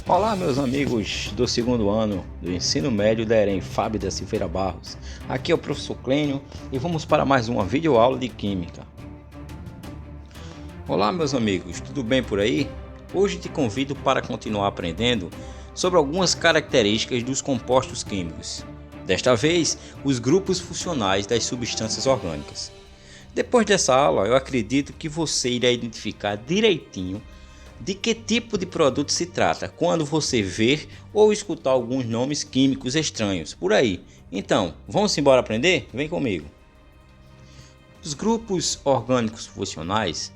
Olá, meus amigos do segundo ano do ensino médio da EREM Fábio da Silveira Barros. Aqui é o professor Clênio e vamos para mais uma videoaula de Química. Olá, meus amigos, tudo bem por aí? Hoje te convido para continuar aprendendo sobre algumas características dos compostos químicos. Desta vez, os grupos funcionais das substâncias orgânicas. Depois dessa aula, eu acredito que você irá identificar direitinho de que tipo de produto se trata quando você ver ou escutar alguns nomes químicos estranhos por aí. Então, vamos embora aprender? Vem comigo. Os grupos orgânicos funcionais.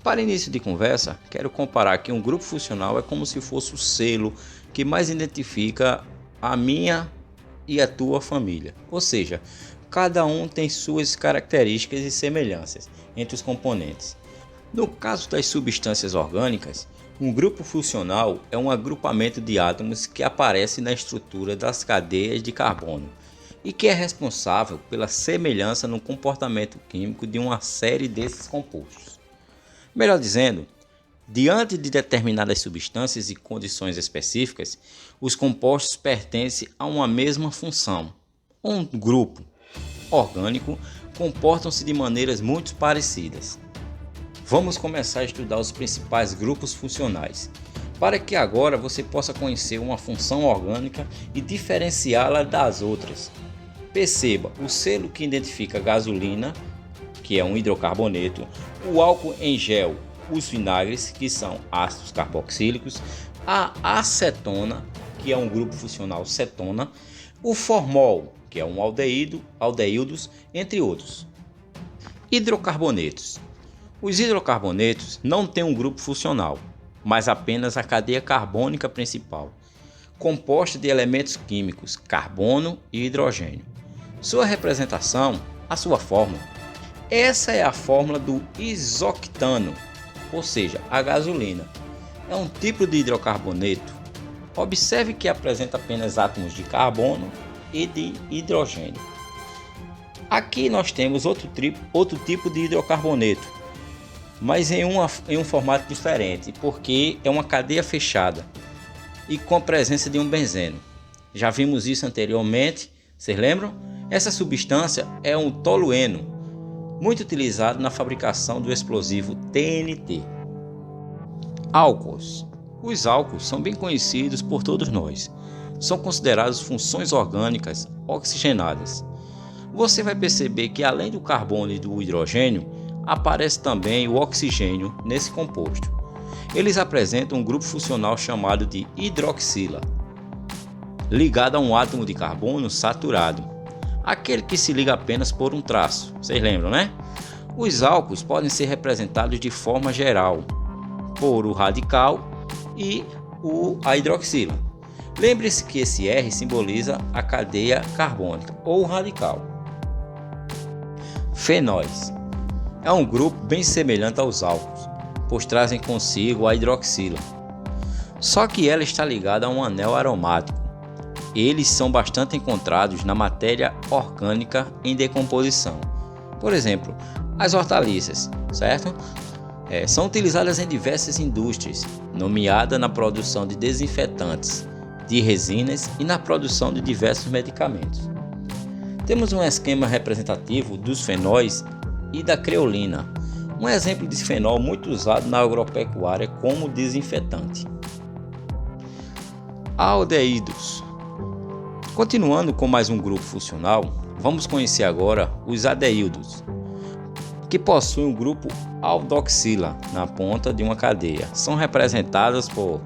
Para início de conversa, quero comparar que um grupo funcional é como se fosse o selo que mais identifica a minha e a tua família. Ou seja, cada um tem suas características e semelhanças entre os componentes. No caso das substâncias orgânicas, um grupo funcional é um agrupamento de átomos que aparece na estrutura das cadeias de carbono e que é responsável pela semelhança no comportamento químico de uma série desses compostos. Melhor dizendo, diante de determinadas substâncias e condições específicas, os compostos pertencem a uma mesma função. Um grupo orgânico comportam-se de maneiras muito parecidas. Vamos começar a estudar os principais grupos funcionais, para que agora você possa conhecer uma função orgânica e diferenciá-la das outras. Perceba o selo que identifica a gasolina, que é um hidrocarboneto, o álcool em gel, os vinagres, que são ácidos carboxílicos, a acetona, que é um grupo funcional cetona, o formol, que é um aldeídos, entre outros. Hidrocarbonetos. Os hidrocarbonetos não têm um grupo funcional, mas apenas a cadeia carbônica principal, composta de elementos químicos carbono e hidrogênio. Sua representação, a sua fórmula. Essa é a fórmula do isoctano, ou seja, a gasolina. É um tipo de hidrocarboneto. Observe que apresenta apenas átomos de carbono e de hidrogênio. Aqui nós temos outro tipo de hidrocarboneto, mas em um formato diferente, porque é uma cadeia fechada e com a presença de um benzeno. Já vimos isso anteriormente, vocês lembram? Essa substância é um tolueno, muito utilizado na fabricação do explosivo TNT. Álcools. Os álcools são bem conhecidos por todos nós. São considerados funções orgânicas oxigenadas. Você vai perceber que além do carbono e do hidrogênio, aparece também o oxigênio nesse composto. Eles apresentam um grupo funcional chamado de hidroxila, ligado a um átomo de carbono saturado, aquele que se liga apenas por um traço. Vocês lembram, né? Os álcools podem ser representados de forma geral por o radical e a hidroxila. Lembre-se que esse R simboliza a cadeia carbônica ou o radical. Fenóis. É um grupo bem semelhante aos álcools, pois trazem consigo a hidroxila. Só que ela está ligada a um anel aromático. Eles são bastante encontrados na matéria orgânica em decomposição. Por exemplo, as hortaliças, certo? São utilizadas em diversas indústrias, nomeada na produção de desinfetantes, de resinas e na produção de diversos medicamentos. Temos um esquema representativo dos fenóis e da creolina, um exemplo de fenol muito usado na agropecuária como desinfetante. Aldeídos. Continuando com mais um grupo funcional, vamos conhecer agora os aldeídos, que possuem um grupo aldoxila na ponta de uma cadeia. São representados por...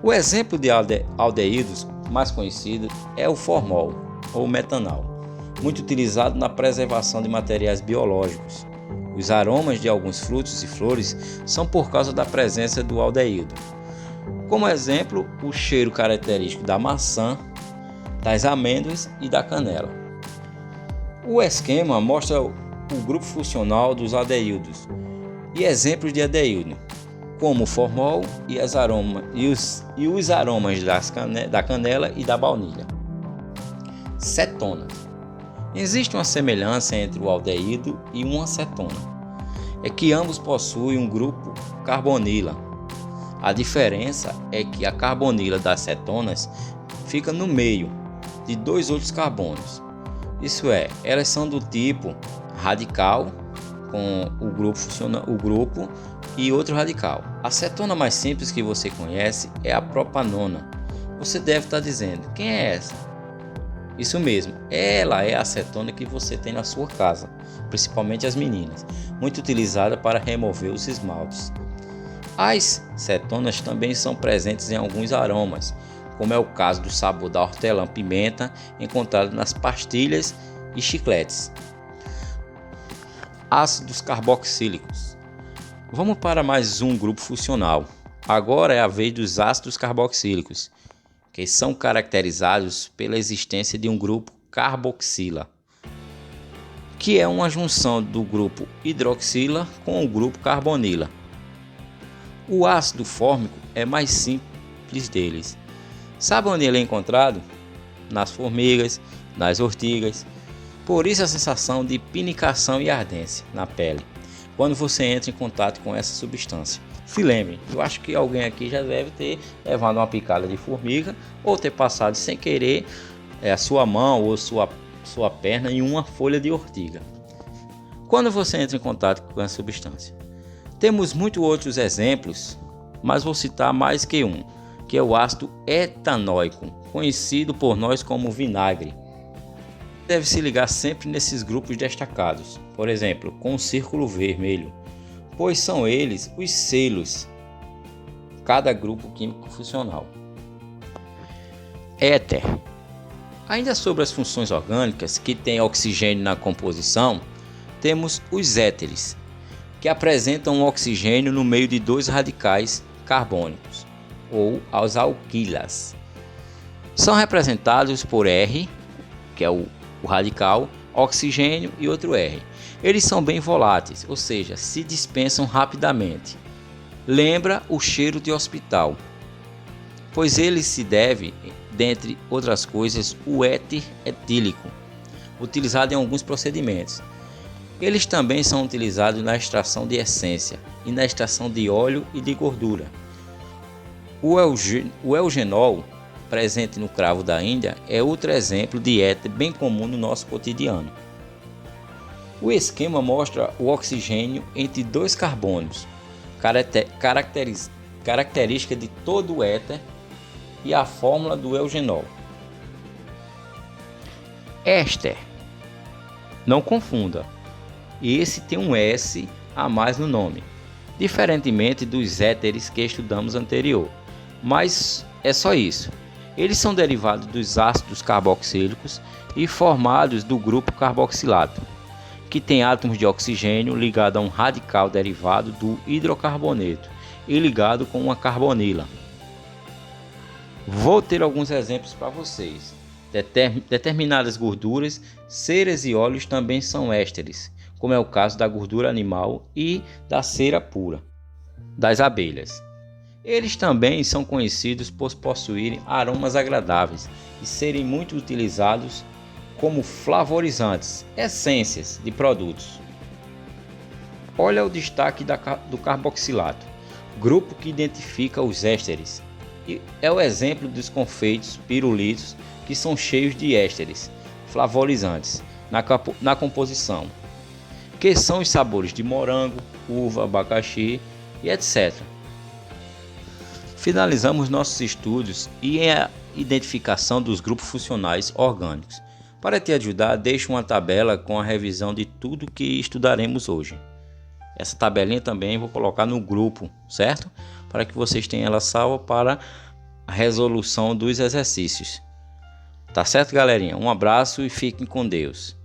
O exemplo de aldeídos mais conhecido é o formol ou metanol, muito utilizado na preservação de materiais biológicos. Os aromas de alguns frutos e flores são por causa da presença do aldeído. Como exemplo, o cheiro característico da maçã, das amêndoas e da canela. O esquema mostra o grupo funcional dos aldeídos e exemplos de aldeído, como o formol e os aromas da canela e da baunilha. Cetona. Existe uma semelhança entre o aldeído e uma acetona. É que ambos possuem um grupo carbonila, A diferença é que a carbonila das cetonas fica no meio de dois outros carbonos. Isso é, elas são do tipo radical, com o grupo e outro radical. A cetona mais simples que você conhece é a propanona. Você deve estar dizendo, quem é essa? Isso mesmo, ela é a cetona que você tem na sua casa, principalmente as meninas, muito utilizada para remover os esmaltes. As cetonas também são presentes em alguns aromas, como é o caso do sabor da hortelã-pimenta encontrado nas pastilhas e chicletes. Ácidos carboxílicos. Vamos para mais um grupo funcional. Agora é a vez dos ácidos carboxílicos, que são caracterizados pela existência de um grupo carboxila, que é uma junção do grupo hidroxila com o grupo carbonila. O ácido fórmico é mais simples deles. Sabe onde ele é encontrado? Nas formigas, nas ortigas. Por isso a sensação de pinicação e ardência na pele, quando você entra em contato com essa substância. Se lembre, eu acho que alguém aqui já deve ter levado uma picada de formiga ou ter passado sem querer a sua mão ou sua perna em uma folha de ortiga. Quando você entra em contato com essa substância. Temos muitos outros exemplos, mas vou citar mais que um, que é o ácido etanóico, conhecido por nós como vinagre. Deve se ligar sempre nesses grupos destacados, por exemplo, com o círculo vermelho, pois são eles os selos, cada grupo químico funcional. Éter. Ainda sobre as funções orgânicas que têm oxigênio na composição, temos os éteres, que apresentam um oxigênio no meio de dois radicais carbônicos, ou as alquilas. São representados por R, que é o radical, oxigênio e outro R. Eles são bem voláteis, ou seja, se dispensam rapidamente. Lembra o cheiro de hospital, pois ele se deve, dentre outras coisas, o éter etílico, utilizado em alguns procedimentos. Eles também são utilizados na extração de essência e na extração de óleo e de gordura. O eugenol, presente no cravo da Índia, é outro exemplo de éter bem comum no nosso cotidiano. O esquema mostra o oxigênio entre dois carbonos, característica de todo o éter, e a fórmula do eugenol. Éster. Não confunda, esse tem um S a mais no nome, diferentemente dos éteres que estudamos anterior, mas é só isso. Eles são derivados dos ácidos carboxílicos e formados do grupo carboxilato, que tem átomos de oxigênio ligado a um radical derivado do hidrocarboneto e ligado com uma carbonila. Vou ter alguns exemplos para vocês. Determinadas gorduras, ceras e óleos também são ésteres, como é o caso da gordura animal e da cera pura das abelhas. Eles também são conhecidos por possuírem aromas agradáveis e serem muito utilizados como flavorizantes, essências de produtos. Olha o destaque do carboxilato, grupo que identifica os ésteres. E é o exemplo dos confeitos pirulitos, que são cheios de ésteres flavorizantes na composição, que são os sabores de morango, uva, abacaxi e etc. Finalizamos nossos estudos e a identificação dos grupos funcionais orgânicos. Para te ajudar, deixo uma tabela com a revisão de tudo que estudaremos hoje. Essa tabelinha também vou colocar no grupo, certo? Para que vocês tenham ela salva para a resolução dos exercícios. Tá certo, galerinha? Um abraço e fiquem com Deus.